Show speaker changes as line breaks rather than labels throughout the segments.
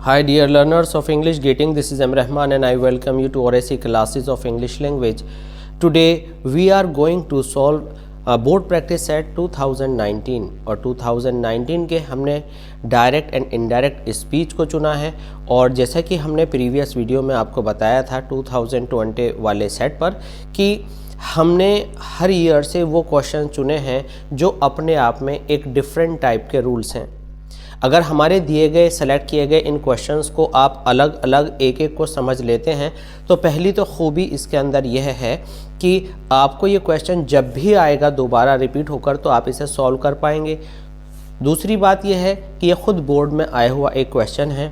Hi dear learners of English Gating, this is M. Rahman and I welcome you to RSC classes of English language. Today we are going to solve board practice set 2019 और 2019 के हमने direct and indirect speech को चुना है। और जैसा कि हमने प्रीवियस वीडियो में आपको बताया था 2020 वाले सेट पर कि हमने हर ईयर से वो क्वेश्चन चुने हैं जो अपने आप में एक डिफरेंट टाइप के रूल्स हैं। अगर हमारे दिए गए सेलेक्ट किए गए इन क्वेश्चंस को आप अलग अलग एक एक को समझ लेते हैं तो पहली तो खूबी इसके अंदर यह है कि आपको ये क्वेश्चन जब भी आएगा दोबारा रिपीट होकर तो आप इसे सॉल्व कर पाएंगे। दूसरी बात यह है कि ये ख़ुद बोर्ड में आया हुआ एक क्वेश्चन है।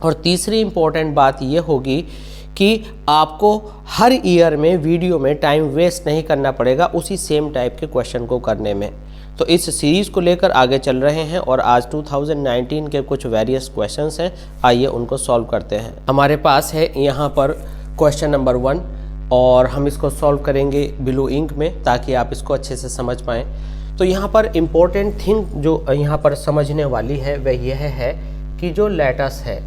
और तीसरी इम्पोर्टेंट बात यह होगी कि आपको हर ईयर में वीडियो में टाइम वेस्ट नहीं करना पड़ेगा उसी सेम टाइप के क्वेश्चन को करने में। तो इस सीरीज़ को लेकर आगे चल रहे हैं और आज 2019 के कुछ वेरियस क्वेश्चंस हैं, आइए उनको सॉल्व करते हैं। हमारे पास है यहाँ पर क्वेश्चन नंबर 1 और हम इसको सॉल्व करेंगे ब्लू इंक में ताकि आप इसको अच्छे से समझ पाएँ। तो यहाँ पर इम्पोर्टेंट थिंग जो यहाँ पर समझने वाली है वह यह है कि जो लेटस है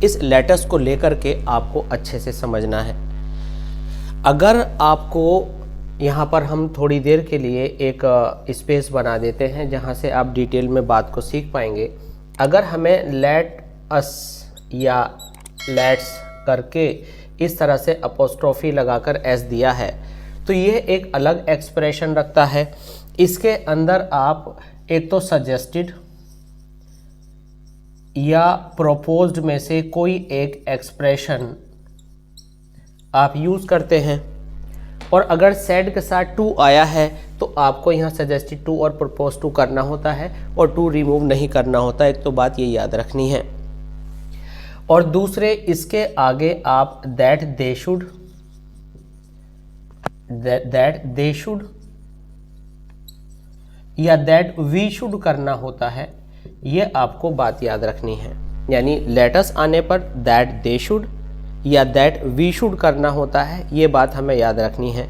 इस लेटस को लेकर के आपको अच्छे से समझना है। अगर आपको यहाँ पर हम थोड़ी देर के लिए एक स्पेस बना देते हैं जहाँ से आप डिटेल में बात को सीख पाएंगे। अगर हमें लेट अस या लेट्स करके इस तरह से अपोस्ट्रोफी लगाकर एस दिया है तो ये एक अलग एक्सप्रेशन रखता है। इसके अंदर आप एक तो सजेस्टेड या प्रोपोज्ड में से कोई एक एक्सप्रेशन आप यूज़ करते हैं और अगर सेड के साथ टू आया है तो आपको यहाँ सजेस्टेड टू और प्रपोज टू करना होता है और टू रिमूव नहीं करना होता। एक तो बात ये याद रखनी है। और दूसरे इसके आगे आप दैट दे शुड या दैट वी शुड करना होता है, ये आपको बात याद रखनी है। यानी लेटस आने पर दैट दे शुड या दैट वी शुड करना होता है, ये बात हमें याद रखनी है।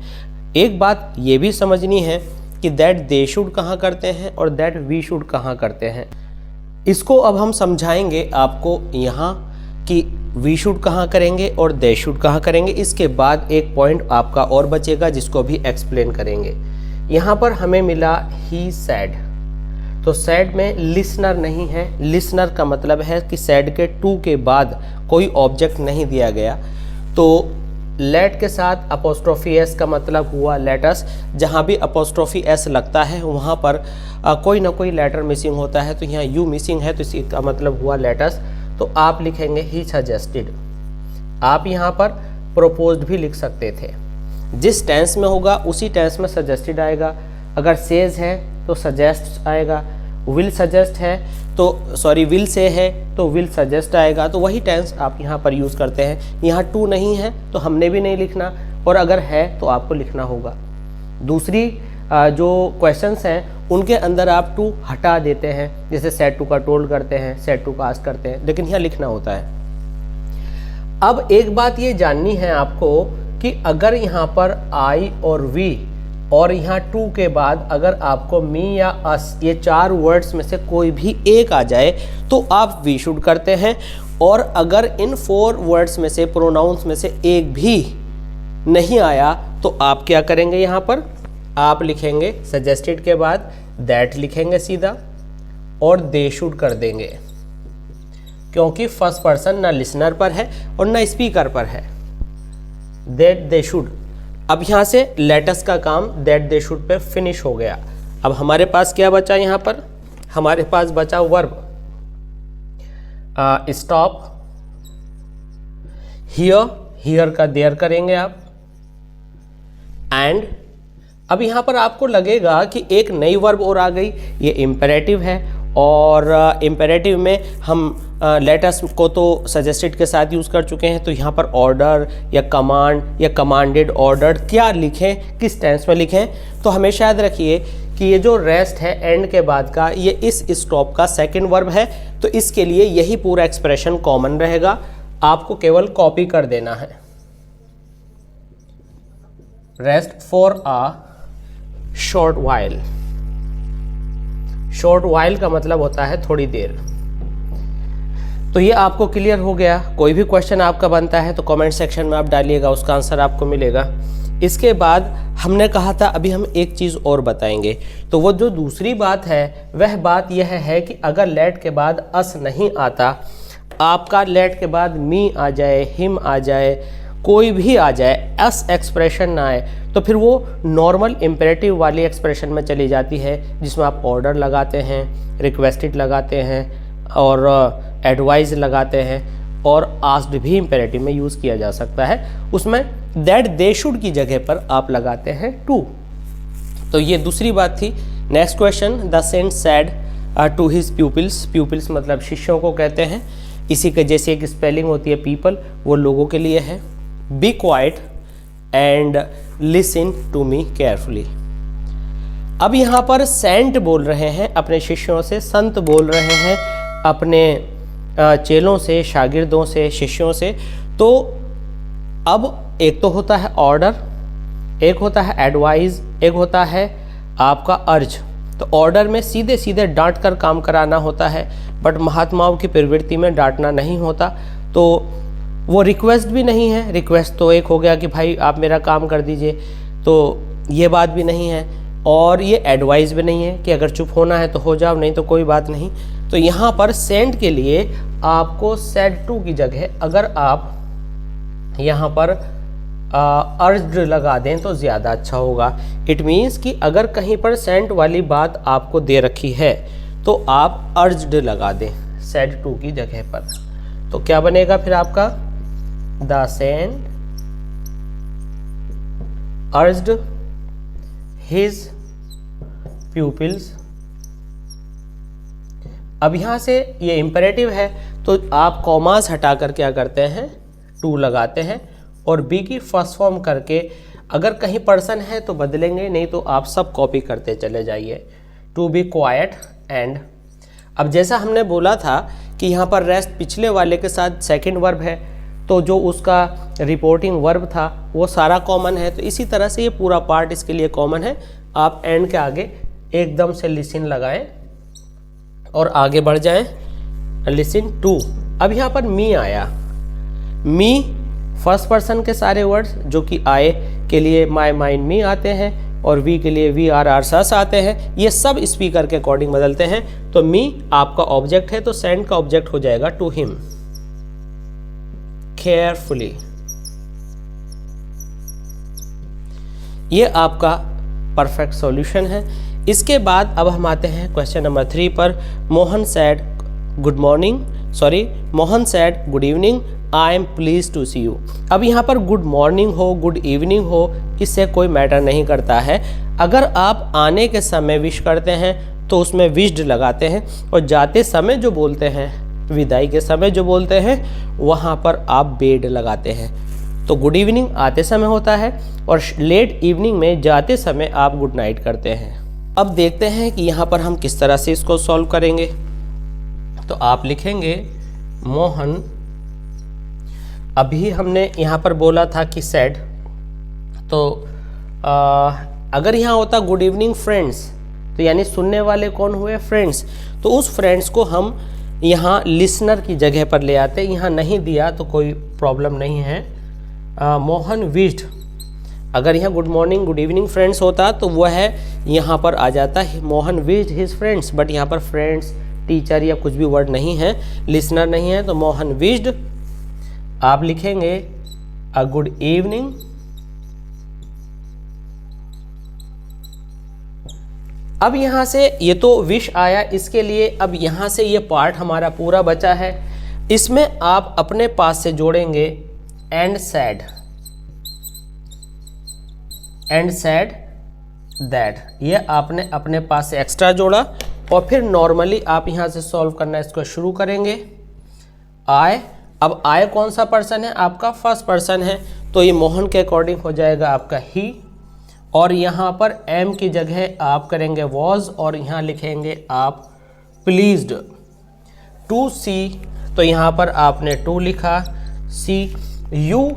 एक बात ये भी समझनी है कि दैट दे शुड कहाँ करते हैं और दैट वी शुड कहाँ करते हैं। इसको अब हम समझाएंगे आपको यहाँ कि वी शुड कहाँ करेंगे और दे शुड कहाँ करेंगे। इसके बाद एक पॉइंट आपका और बचेगा जिसको भी एक्सप्लेन करेंगे। यहाँ पर हमें मिला ही सैड, तो सैड में लिसनर नहीं है। लिसनर का मतलब है कि सैड के टू के बाद कोई ऑब्जेक्ट नहीं दिया गया। तो लेट के साथ अपोस्ट्रोफी एस का मतलब हुआ लेटस। जहाँ भी अपोस्ट्रोफी एस लगता है वहाँ पर कोई ना कोई लेटर मिसिंग होता है, तो यहाँ यू मिसिंग है तो इसका मतलब हुआ लेटस। तो आप लिखेंगे ही सजेस्टेड। आप यहाँ पर प्रोपोज्ड भी लिख सकते थे। जिस टेंस में होगा उसी टेंस में सजेस्टेड आएगा। अगर सेज है तो सजेस्ट आएगा, विल सजेस्ट है तो विल से है तो विल सजेस्ट आएगा। तो वही टेंस आप यहाँ पर यूज़ करते हैं। यहाँ टू नहीं है तो हमने भी नहीं लिखना और अगर है तो आपको लिखना होगा। दूसरी जो क्वेश्चंस हैं उनके अंदर आप टू हटा देते हैं, जैसे सेड टू का टोल्ड करते हैं, सेड टू का आस्क करते हैं, लेकिन यहाँ लिखना होता है। अब एक बात ये जाननी है आपको कि अगर यहाँ पर आई और वी और यहाँ टू के बाद अगर आपको मी या अस ये चार वर्ड्स में से कोई भी एक आ जाए तो आप वी शुड करते हैं। और अगर इन 4 वर्ड्स में से प्रोनाउंस में से एक भी नहीं आया तो आप क्या करेंगे, यहाँ पर आप लिखेंगे सजेस्टेड के बाद दैट लिखेंगे सीधा और दे शुड कर देंगे, क्योंकि फर्स्ट पर्सन ना लिसनर पर है और ना स्पीकर पर है। That they should. अब यहाँ से लेटस का काम that they should pay finish हो गया। अब हमारे पास क्या बचा, यहाँ पर हमारे पास बचा वर्ब स्टॉप, हियर का देयर करेंगे आप, एंड। अब यहाँ पर आपको लगेगा कि एक नई वर्ब और आ गई, ये इम्पेरेटिव है और इम्पेरेटिव में हम लेटस को तो सजेस्टेड के साथ यूज़ कर चुके हैं। तो यहाँ पर ऑर्डर या कमांड या कमांडेड ऑर्डर क्या लिखें, किस टेंस में लिखें। तो हमेशा याद रखिए कि ये जो रेस्ट है एंड के बाद का, ये इस स्टॉप का सेकंड वर्ब है। तो इसके लिए यही पूरा एक्सप्रेशन कॉमन रहेगा, आपको केवल कॉपी कर देना है। Rest for a short while. Short while का मतलब होता है थोड़ी देर। तो ये आपको क्लियर हो गया। कोई भी क्वेश्चन आपका बनता है तो कमेंट सेक्शन में आप डालिएगा, उसका आंसर आपको मिलेगा। इसके बाद हमने कहा था अभी हम एक चीज़ और बताएंगे। तो वो जो दूसरी बात है वह बात यह है कि अगर लेट के बाद अस नहीं आता, आपका लेट के बाद मी आ जाए, हिम आ जाए, कोई भी आ जाए, एस एक्सप्रेशन ना आए, तो फिर वो नॉर्मल इम्पेरेटिव वाली एक्सप्रेशन में चली जाती है, जिसमें आप ऑर्डर लगाते हैं, रिक्वेस्टेड लगाते हैं और एडवाइज लगाते हैं, और आस्क्ड भी इम्पेरेटिव में यूज़ किया जा सकता है। उसमें दैट दे शुड की जगह पर आप लगाते हैं टू। तो ये दूसरी बात थी। Next question, the saint said to his pupils. Pupils मतलब शिष्यों को कहते हैं। इसी के जैसे एक स्पेलिंग होती है पीपल, वो लोगों के लिए है। Be quiet and listen to me carefully. अब यहाँ पर सेंट बोल रहे हैं अपने शिष्यों से, संत बोल रहे हैं अपने चेलों से, शागिर्दों से, शिष्यों से। तो अब एक तो होता है ऑर्डर, एक होता है एडवाइस, एक होता है आपका अर्ज। तो ऑर्डर में सीधे सीधे डांट कर काम कराना होता है, बट महात्माओं की प्रवृत्ति में डांटना नहीं होता। तो वो रिक्वेस्ट भी नहीं है, रिक्वेस्ट तो एक हो गया कि भाई आप मेरा काम कर दीजिए, तो ये बात भी नहीं है। और ये एडवाइस भी नहीं है कि अगर चुप होना है तो हो जाओ, नहीं तो कोई बात नहीं। तो यहाँ पर सेंट के लिए आपको सेड टू की जगह अगर आप यहाँ पर अर्ज्ड लगा दें तो ज़्यादा अच्छा होगा। इट मीन्स कि अगर कहीं पर सेंट वाली बात आपको दे रखी है तो आप अर्ज्ड लगा दें सेड टू की जगह पर। तो क्या बनेगा फिर आपका, the saint urged his pupils. अब यहाँ से ये इम्पेरेटिव है तो आप कॉमास हटाकर क्या करते हैं, टू लगाते हैं, और बी की फर्स्ट फॉर्म करके अगर कहीं पर्सन है तो बदलेंगे, नहीं तो आप सब कॉपी करते चले जाइए। To be quiet and. अब जैसा हमने बोला था कि यहाँ पर रेस्ट पिछले वाले के साथ सेकंड वर्ब है, तो जो उसका रिपोर्टिंग वर्ब था वो सारा कॉमन है, तो इसी तरह से ये पूरा पार्ट इसके लिए कॉमन है। आप एंड के आगे एकदम से लिसन लगाएं और आगे बढ़ जाएं, लिसन टू। अब यहाँ पर मी आया, मी फर्स्ट पर्सन के सारे वर्ड्स जो कि आए के लिए माई, माइन, मी आते हैं, और वी के लिए वी, आर, सस आते हैं। ये सब स्पीकर के अकॉर्डिंग बदलते हैं। तो मी आपका ऑब्जेक्ट है तो सेंड का ऑब्जेक्ट हो जाएगा टू हिम केयरफुली। ये आपका परफेक्ट सॉल्यूशन है। इसके बाद अब हम आते हैं क्वेश्चन नंबर 3 पर। Mohan said good morning, sorry Mohan said good evening, I am pleased to see you. अब यहाँ पर गुड मॉर्निंग हो, गुड इवनिंग हो, इससे कोई मैटर नहीं करता है। अगर आप आने के समय विश करते हैं तो उसमें विश्ड लगाते हैं, और जाते समय जो बोलते हैं, विदाई के समय जो बोलते हैं, वहाँ पर आप बेड लगाते हैं। तो गुड इवनिंग आते समय होता है, और लेट इवनिंग में जाते समय आप गुड नाइट करते हैं। अब देखते हैं कि यहाँ पर हम किस तरह से इसको सॉल्व करेंगे। तो आप लिखेंगे मोहन, अभी हमने यहाँ पर बोला था कि सेड, तो अगर यहाँ होता गुड इवनिंग फ्रेंड्स, तो यानी सुनने वाले कौन हुए, फ्रेंड्स। तो उस फ्रेंड्स को हम यहाँ लिसनर की जगह पर ले आते। यहाँ नहीं दिया तो कोई प्रॉब्लम नहीं है। मोहन विश्ड, अगर यहाँ good morning good evening friends होता तो वह है यहाँ पर आ जाता है Mohan wished his friends, but यहाँ पर फ्रेंड्स, टीचर या कुछ भी वर्ड नहीं है, लिसनर नहीं है, तो मोहन विश्ड आप लिखेंगे अ गुड इवनिंग अब यहाँ से ये तो विश आया, इसके लिए अब यहाँ से ये पार्ट हमारा पूरा बचा है। इसमें आप अपने पास से जोड़ेंगे एंड सैड दैट, ये आपने अपने पास से एक्स्ट्रा जोड़ा, और फिर नॉर्मली आप यहाँ से सॉल्व करना इसको शुरू करेंगे। आई, अब आई कौन सा पर्सन है, आपका फर्स्ट पर्सन है, तो ये मोहन के अकॉर्डिंग हो जाएगा आपका ही, और यहाँ पर एम की जगह आप करेंगे वॉज, और यहाँ लिखेंगे आप प्लीज्ड। टू सी, तो यहाँ पर आपने टू लिखा। सी, यू,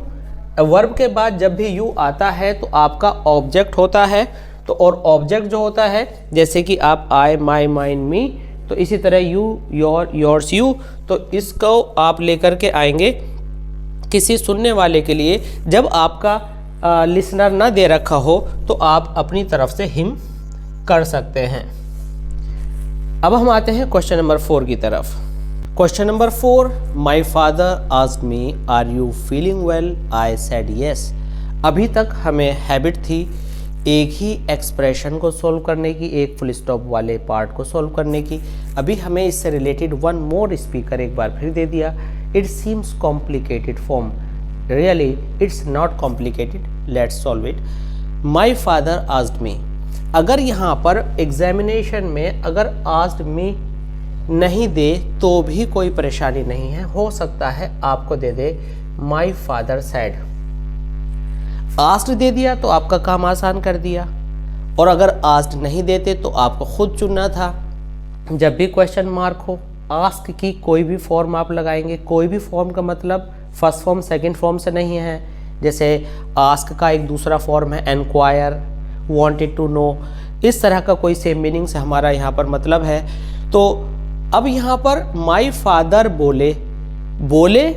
वर्ब के बाद जब भी यू आता है तो आपका ऑब्जेक्ट होता है, तो और ऑब्जेक्ट जो होता है, जैसे कि आप आई, माई, माइन, मी, तो इसी तरह यू, योर, योर्स, यू, तो इसको आप लेकर के आएंगे किसी सुनने वाले के लिए। जब आपका लिसनर ना दे रखा हो तो आप अपनी तरफ से हिम कर सकते हैं। अब हम आते हैं क्वेश्चन नंबर 4 की तरफ। Question number 4, my father asked me are you feeling well, I said yes. अभी तक हमें हैबिट थी एक ही एक्सप्रेशन को सॉल्व करने की, एक फुल स्टॉप वाले पार्ट को सॉल्व करने की। अभी हमें इससे रिलेटेड वन मोर स्पीकर एक बार फिर दे दिया। It seems complicated form, really it's not complicated, let's solve it. My father asked मी, अगर यहाँ पर एग्जामिनेशन में अगर आस्क्ड मी नहीं दे तो भी कोई परेशानी नहीं है, हो सकता है आपको दे दे माई फादर सेड। आस्क्ड दे दिया तो आपका काम आसान कर दिया, और अगर आस्क्ड नहीं देते तो आपको खुद चुनना था। जब भी क्वेश्चन मार्क हो, आस्क की कोई भी फॉर्म आप लगाएंगे, कोई भी फॉर्म का मतलब फर्स्ट फॉर्म सेकंड फॉर्म से नहीं है। जैसे आस्क का एक दूसरा फॉर्म है एनक्वायर, वांटेड टू नो, इस तरह का कोई सेम मीनिंग से हमारा यहाँ पर मतलब है। तो अब यहाँ पर माई फादर बोले, बोले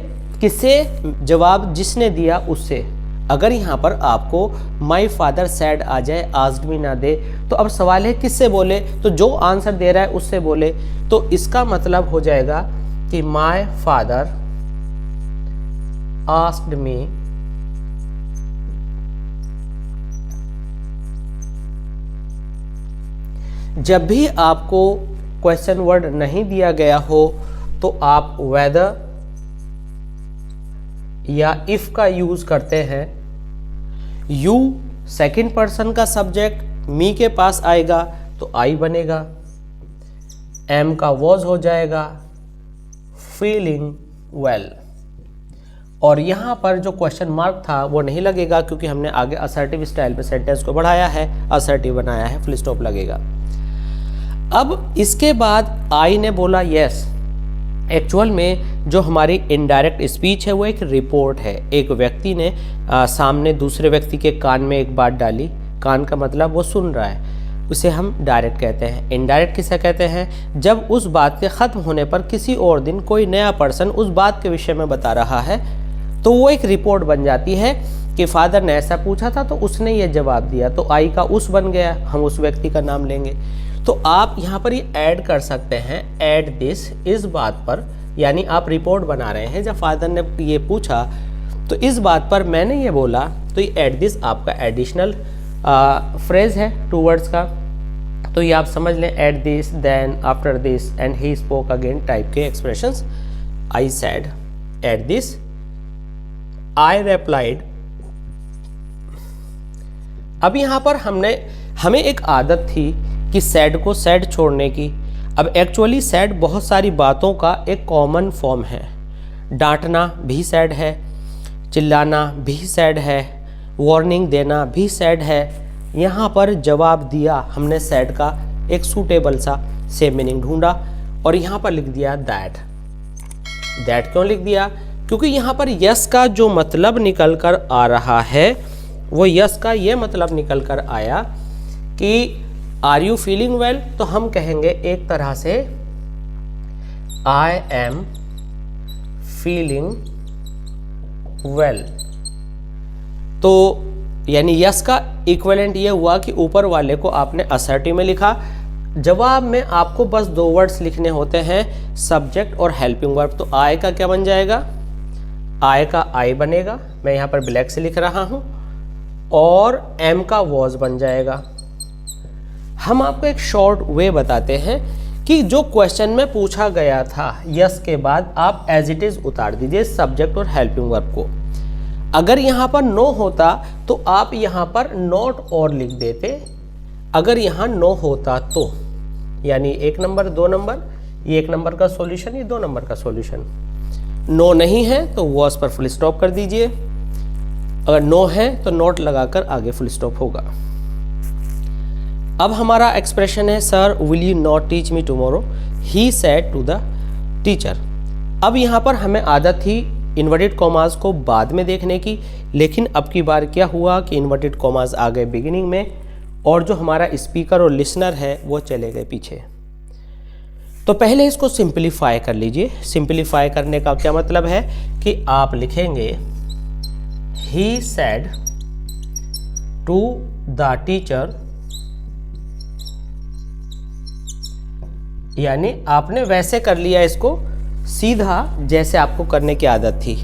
किससे? जवाब जिसने दिया उससे। अगर यहाँ पर आपको माई फादर सैड आ जाए, आस्क्ड मी ना दे, तो अब सवाल है किससे बोले? तो जो आंसर दे रहा है उससे बोले। तो इसका मतलब हो जाएगा कि माई फादर आस्क्ड मी जब भी आपको क्वेश्चन वर्ड नहीं दिया गया हो तो आप वेदर या इफ का यूज करते हैं। यू सेकंड पर्सन का सब्जेक्ट, मी के पास आएगा तो आई बनेगा, एम का वॉज हो जाएगा, फीलिंग वेल। और यहाँ पर जो क्वेश्चन मार्क था वो नहीं लगेगा क्योंकि हमने आगे असर्टिव स्टाइल पे सेंटेंस को बढ़ाया है, असर्टिव बनाया है, फुल स्टॉप लगेगा। अब इसके बाद आई ने बोला यस। एक्चुअल में जो हमारी इनडायरेक्ट स्पीच है वो एक रिपोर्ट है। एक व्यक्ति ने सामने दूसरे व्यक्ति के कान में एक बात डाली, कान का मतलब वो सुन रहा है, उसे हम डायरेक्ट कहते हैं। इनडायरेक्ट किसे कहते हैं? जब उस बात के ख़त्म होने पर किसी और दिन कोई नया पर्सन उस बात के विषय में बता रहा है तो वो एक रिपोर्ट बन जाती है कि फादर ने ऐसा पूछा था तो उसने ये जवाब दिया, तो आई का उस बन गया, हम उस व्यक्ति का नाम लेंगे। तो आप यहाँ पर ये ऐड कर सकते हैं, ऐड दिस, इस बात पर, यानी आप रिपोर्ट बना रहे हैं। जब फादर ने ये पूछा तो इस बात पर मैंने ये बोला, तो ये ऐड दिस आपका एडिशनल फ्रेज है 2 वर्ड्स का। तो ये आप समझ लें, add this, then, after this and he spoke again type के expressions. I said, add this, I replied. अब यहाँ पर हमें एक आदत थी कि सैड को सैड छोड़ने की। अब एक्चुअली सैड बहुत सारी बातों का एक कॉमन फॉर्म है। डांटना भी सैड है, चिल्लाना भी सैड है, वार्निंग देना भी सैड है। यहाँ पर जवाब दिया हमने सैड का एक सूटेबल सा सेम मीनिंग ढूंढा और यहाँ पर लिख दिया दैट। दैट क्यों लिख दिया? क्योंकि यहाँ पर यस का जो मतलब निकल कर आ रहा है वो यस का ये मतलब निकल कर आया कि आर यू फीलिंग वेल, तो हम कहेंगे एक तरह से आई एम फीलिंग वेल। तो यानी यस का इक्विवेलेंट ये हुआ कि ऊपर वाले को आपने असर्टिव में लिखा, जवाब में आपको बस 2 वर्ड्स लिखने होते हैं, सब्जेक्ट और हेल्पिंग वर्ब। तो आई का क्या बन जाएगा? आई का आई बनेगा, मैं यहाँ पर ब्लैक से लिख रहा हूँ, और एम का वॉज बन जाएगा। हम आपको एक शॉर्ट वे बताते हैं कि जो क्वेश्चन में पूछा गया था यस के बाद आप एज इट इज उतार दीजिए सब्जेक्ट और हेल्पिंग वर्ब को। अगर यहाँ पर नो होता तो आप यहाँ पर नॉट और लिख देते। अगर यहाँ नो होता तो, यानी 1 नंबर 2 नंबर, ये 1 नंबर का सॉल्यूशन, ये 2 नंबर का सॉल्यूशन। नो नहीं है तो वॉज पर फुल स्टॉप कर दीजिए, अगर नो है तो नोट लगाकर आगे फुल स्टॉप होगा। अब हमारा एक्सप्रेशन है sir will you not teach me tomorrow, he said to the teacher. अब यहाँ पर हमें आदत थी इन्वर्टेड कॉमास को बाद में देखने की, लेकिन अब की बार क्या हुआ कि इन्वर्टेड कॉमास आ गए बिगिनिंग में और जो हमारा स्पीकर और लिसनर है वो चले गए पीछे। तो पहले इसको सिंपलीफाई कर लीजिए। सिंपलीफाई करने का क्या मतलब है कि आप लिखेंगे he said to the teacher, यानी आपने वैसे कर लिया इसको सीधा जैसे आपको करने की आदत थी।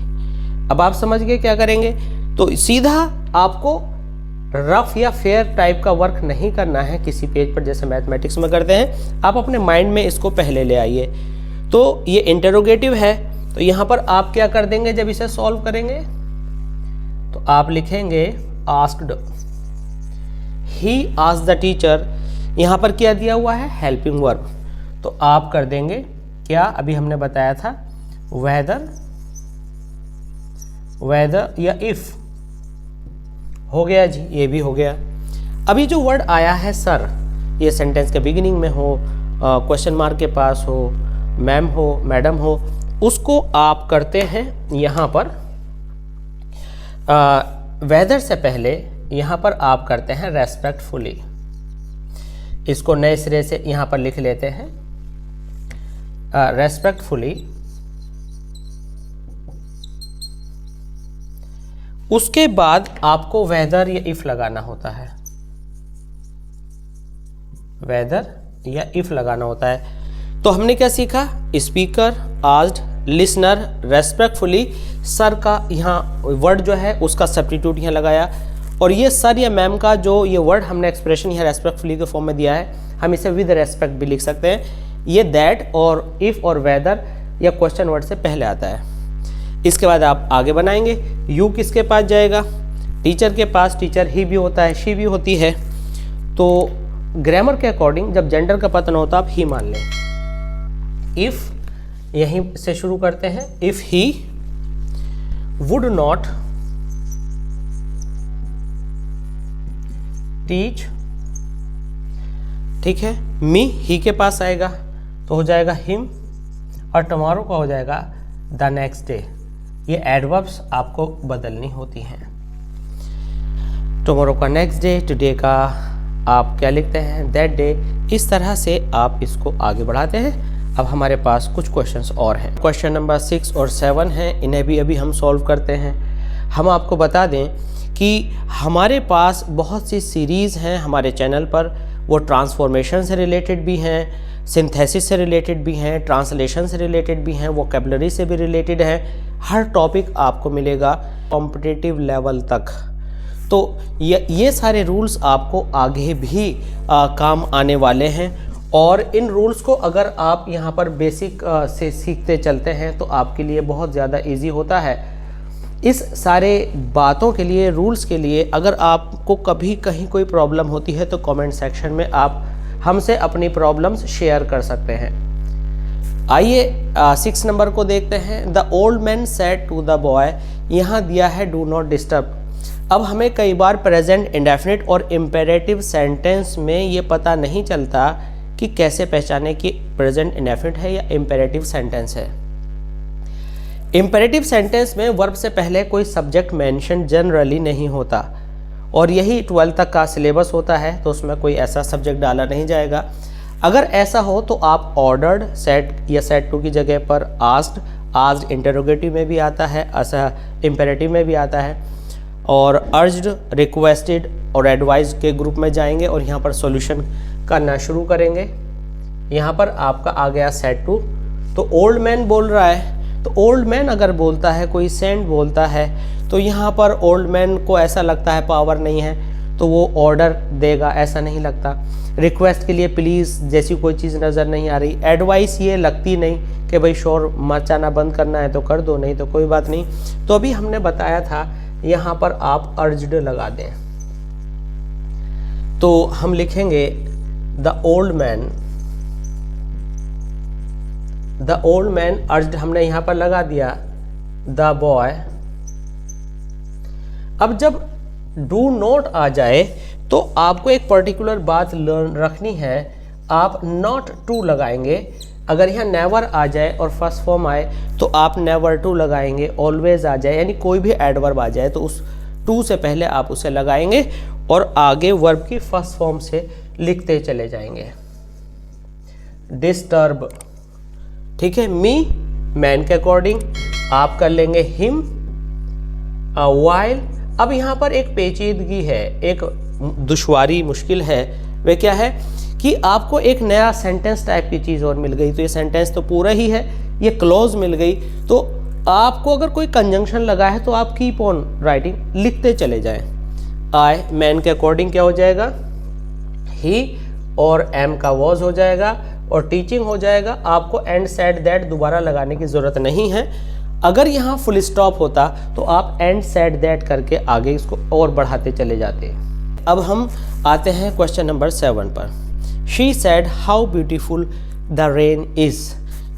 अब आप समझ गए क्या करेंगे। तो सीधा आपको रफ या फेयर टाइप का वर्क नहीं करना है किसी पेज पर जैसे मैथमेटिक्स में करते हैं। आप अपने माइंड में इसको पहले ले आइए। तो ये इंटरोगेटिव है, तो यहाँ पर आप क्या कर देंगे जब इसे सॉल्व करेंगे, तो आप लिखेंगे asked, he asked the teacher. यहाँ पर क्या दिया हुआ है, हेल्पिंग वर्ब, तो आप कर देंगे क्या, अभी हमने बताया था वेदर या इफ। हो गया जी, ये भी हो गया। अभी जो वर्ड आया है सर, ये सेंटेंस के बिगिनिंग में हो, क्वेश्चन मार्क के पास हो, मैम हो, मैडम हो, उसको आप करते हैं यहाँ पर वेदर से पहले यहाँ पर आप करते हैं रेस्पेक्टफुली। इसको नए सिरे से यहाँ पर लिख लेते हैं रेस्पेक्टफुली। उसके बाद आपको वेदर या इफ लगाना होता है, वेदर या इफ लगाना होता है। तो हमने क्या सीखा, speaker, asked, listener, respectfully, sir का यहाँ वर्ड जो है उसका सब्स्टिट्यूट यहाँ लगाया, और ये सर या मैम का जो ये वर्ड हमने एक्सप्रेशन यहाँ रेस्पेक्टफुली के फॉर्म में दिया है, हम इसे विद रेस्पेक्ट भी लिख सकते हैं। ये दैट और इफ और वेदर या क्वेश्चन वर्ड से पहले आता है। इसके बाद आप आगे बनाएंगे, यू किसके पास जाएगा, टीचर के पास। टीचर ही भी होता है, शी भी होती है। तो ग्रामर के अकॉर्डिंग जब जेंडर का पता ना होता आप ही मान लें। इफ यहीं से शुरू करते हैं, if he would not teach, ठीक है, मी ही के पास आएगा तो हो जाएगा हिम, और टुमारो का हो जाएगा द नेक्स्ट डे। ये एडवर्ब्स आपको बदलनी होती हैं। टुमारो का नेक्स्ट डे, टुडे का आप क्या लिखते हैं, दैट डे। इस तरह से आप इसको आगे बढ़ाते हैं। अब हमारे पास कुछ क्वेश्चंस और हैं। क्वेश्चन नंबर 6 और 7 हैं, इन्हें भी अभी हम सॉल्व करते हैं। हम आपको बता दें कि हमारे पास बहुत सी सीरीज़ हैं हमारे चैनल पर, वो ट्रांसफॉर्मेशन से रिलेटेड भी हैं, सिंथेसिस से रिलेटेड भी हैं, ट्रांसलेशन से रिलेटेड भी हैं, वोकैबुलरी से भी रिलेटेड है। हर टॉपिक आपको मिलेगा कॉम्पिटिटिव लेवल तक। तो ये सारे रूल्स आपको आगे भी काम आने वाले हैं, और इन रूल्स को अगर आप यहाँ पर बेसिक से सीखते चलते हैं तो आपके लिए बहुत ज़्यादा इजी होता है। इस सारे बातों के लिए, रूल्स के लिए, अगर आपको कभी कहीं कोई प्रॉब्लम होती है तो कमेंट सेक्शन में आप हमसे अपनी प्रॉब्लम्स शेयर कर सकते हैं। आइए 6 नंबर को देखते हैं। The old man said to the boy, यहाँ दिया है डू नॉट डिस्टर्ब। अब हमें कई बार प्रेजेंट इंडेफिनिट और इम्पेरेटिव सेंटेंस में ये पता नहीं चलता कि कैसे पहचाने कि प्रेजेंट इंडेफिनिट है या इम्पेरेटिव सेंटेंस है। इम्पेरेटिव सेंटेंस में वर्ब से पहले कोई सब्जेक्ट मेंशन जनरली नहीं होता, और यही 12th तक का सिलेबस होता है, तो उसमें कोई ऐसा सब्जेक्ट डाला नहीं जाएगा। अगर ऐसा हो तो आप ऑर्डर्ड, सेट या सेट टू की जगह पर आस्क्ड, आस्क्ड इंटरोगेटिव में भी आता है, ऐसा इम्पेरेटिव में भी आता है, और अर्ज्ड, रिक्वेस्टेड और एडवाइज के ग्रुप में जाएंगे और यहाँ पर सॉल्यूशन करना शुरू करेंगे। यहाँ पर आपका आ गया सेट टू। तो ओल्ड मैन बोल रहा है, तो ओल्ड मैन अगर बोलता है, कोई सेंड बोलता है, तो यहाँ पर ओल्ड मैन को ऐसा लगता है पावर नहीं है तो वो ऑर्डर देगा, ऐसा नहीं लगता। रिक्वेस्ट के लिए प्लीज़ जैसी कोई चीज़ नज़र नहीं आ रही। एडवाइस ये लगती नहीं कि भाई शोर मचाना बंद करना है तो कर दो, नहीं तो कोई बात नहीं। तो अभी हमने बताया था यहाँ पर आप अर्ज्ड लगा दें, तो हम लिखेंगे द ओल्ड मैन अर्ज्ड, हमने यहाँ पर लगा दिया द बॉय। अब जब डू नॉट आ जाए तो आपको एक पर्टिकुलर बात लर्न रखनी है, आप नॉट टू लगाएंगे। अगर यहाँ नेवर आ जाए और फर्स्ट फॉर्म आए तो आप नेवर टू लगाएंगे। ऑलवेज आ जाए यानी कोई भी एडवर्ब आ जाए तो उस टू से पहले आप उसे लगाएंगे और आगे वर्ब की फर्स्ट फॉर्म से लिखते चले जाएंगे। डिस्टर्ब, ठीक है, मी मैन के अकॉर्डिंग, आप कर लेंगे हिम, वाइल। अब यहाँ पर एक पेचीदगी है, एक दुश्वारी मुश्किल है, वे क्या है कि आपको एक नया सेंटेंस टाइप की चीज़ और मिल गई। तो ये सेंटेंस तो पूरा ही है, ये क्लोज मिल गई, तो आपको अगर कोई कंजंक्शन लगा है तो आप कीप ऑन राइटिंग, लिखते चले जाएं। आई मैन के अकॉर्डिंग क्या हो जाएगा, ही, और एम का वॉज हो जाएगा, और टीचिंग हो जाएगा। आपको एंड सेड दैट दोबारा लगाने की ज़रूरत नहीं है। अगर यहाँ फुल स्टॉप होता तो आप एंड सेड दैट करके आगे इसको और बढ़ाते चले जाते। अब हम आते हैं क्वेश्चन नंबर 7 पर। She said how beautiful the rain is.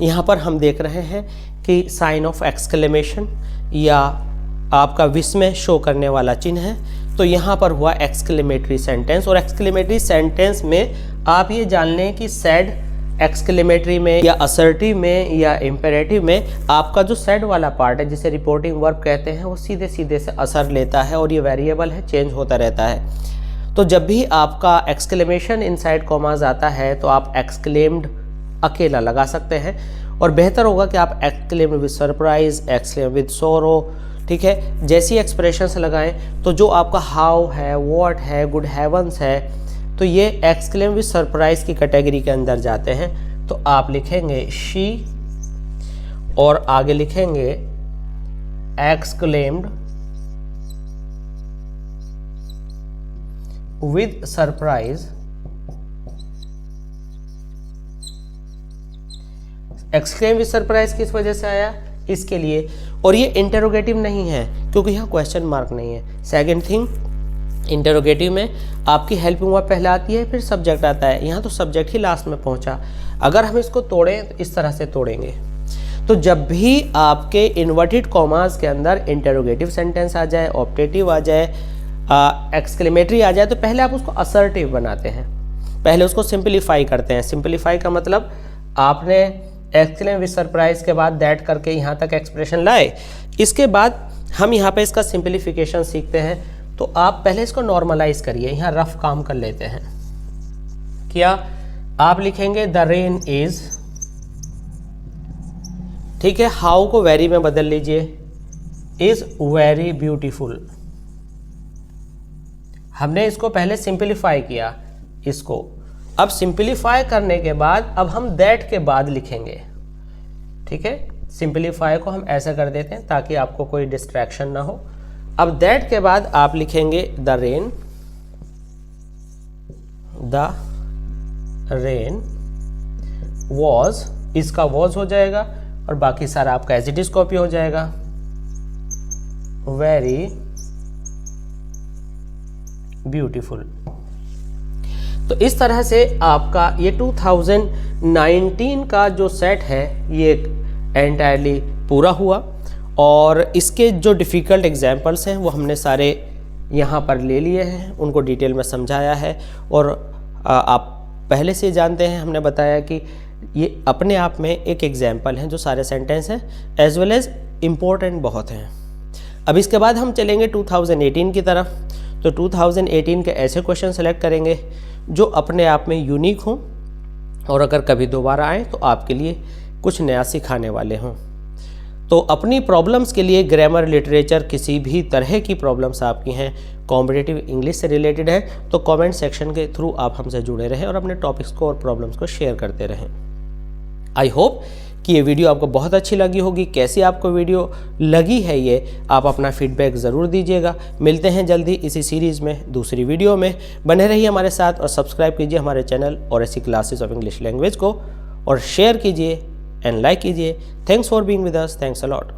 यहाँ पर हम देख रहे हैं कि साइन ऑफ एक्सक्लेमेशन या आपका विस्मय शो करने वाला चिन्ह है, तो यहाँ पर हुआ एक्सक्लेमेटरी सेंटेंस। और एक्सक्लेमेटरी सेंटेंस में आप ये जान लें कि सेड एक्सक्लेमेटरी में या असर्टिव में या इम्पेरेटिव में आपका जो सेड वाला पार्ट है, जिसे रिपोर्टिंग वर्ब कहते हैं, वो सीधे सीधे से असर लेता है, और ये वेरिएबल है, चेंज होता रहता है। तो जब भी आपका एक्सक्लेमेशन इनसाइड कॉमास आता है तो आप एक्सक्लेम्ड अकेला लगा सकते हैं, और बेहतर होगा कि आप exclaimed with surprise, exclaimed with सोरो, ठीक है, जैसी एक्सप्रेशंस लगाएं। तो जो आपका हाउ है, व्हाट है, गुड हेवंस है, तो ये एक्सक्लेम विद सरप्राइज की कैटेगरी के अंदर जाते हैं। तो आप लिखेंगे शी और आगे लिखेंगे exclaimed with surprise. Exclaim with surprise किस वजह से आया, इसके लिए, और ये इंटरोगेटिव नहीं है क्योंकि यहाँ क्वेश्चन मार्क नहीं है। सेकंड थिंग, इंटरोगेटिव में आपकी हेल्पिंग वर्ब पहले आती है, फिर सब्जेक्ट आता है, यहाँ तो सब्जेक्ट ही लास्ट में पहुँचा। अगर हम इसको तोड़ें तो इस तरह से तोड़ेंगे। तो जब भी आपके इन्वर्टेड कॉमास के अंदर इंटरोगेटिव सेंटेंस आ जाए, ऑप्टेटिव आ जाए, एक्सक्लेमेटरी आ जाए, तो पहले आप उसको असर्टिव बनाते हैं, पहले उसको सिंपलीफाई करते हैं। सिंपलीफाई का मतलब आपने एक्सक्लेम विद सरप्राइज के बाद दैट करके यहाँ तक एक्सप्रेशन लाए। इसके बाद हम यहाँ पे इसका सिंपलीफिकेशन सीखते हैं। तो आप पहले इसको नॉर्मलाइज करिए, यहाँ रफ काम कर लेते हैं। क्या आप लिखेंगे द रेन इज, ठीक है, हाउ को वेरी में बदल लीजिए, इज वेरी ब्यूटीफुल। हमने इसको पहले सिंपलीफाई किया इसको, अब सिंपलीफाई करने के बाद अब हम दैट के बाद लिखेंगे, ठीक है। सिंपलीफाई को हम ऐसा कर देते हैं ताकि आपको कोई डिस्ट्रैक्शन ना हो। अब दैट के बाद आप लिखेंगे द रेन वॉज, इसका वॉज हो जाएगा और बाकी सारा आपका एज इट इज कॉपी हो जाएगा, वेरी ब्यूटीफुल। तो इस तरह से आपका ये 2019 का जो सेट है ये एंटायरली पूरा हुआ, और इसके जो डिफ़िकल्ट एग्जाम्पल्स हैं वो हमने सारे यहाँ पर ले लिए हैं, उनको डिटेल में समझाया है। और आप पहले से जानते हैं, हमने बताया कि ये अपने आप में एक एग्जाम्पल हैं, जो सारे सेंटेंस हैं एज वेल एज इम्पोर्टेंट बहुत हैं। अब इसके बाद हम चलेंगे 2018 की तरफ। तो 2018 के ऐसे क्वेश्चन सेलेक्ट करेंगे जो अपने आप में यूनिक हों, और अगर कभी दोबारा आएँ तो आपके लिए कुछ नया सिखाने वाले हों। तो अपनी प्रॉब्लम्स के लिए ग्रामर, लिटरेचर, किसी भी तरह की प्रॉब्लम्स आपकी हैं, कॉम्पिटिटिव इंग्लिश से रिलेटेड है, तो कमेंट सेक्शन के थ्रू आप हमसे जुड़े रहें और अपने टॉपिक्स को और प्रॉब्लम्स को शेयर करते रहें। आई होप कि ये वीडियो आपको बहुत अच्छी लगी होगी। कैसी आपको वीडियो लगी है ये आप अपना फीडबैक ज़रूर दीजिएगा। मिलते हैं जल्दी इसी सीरीज़ में दूसरी वीडियो में। बने रहिए हमारे साथ और सब्सक्राइब कीजिए हमारे चैनल और ऐसी क्लासेस ऑफ इंग्लिश लैंग्वेज को, और शेयर कीजिए एंड लाइक कीजिए। Thanks for being with us. Thanks a lot.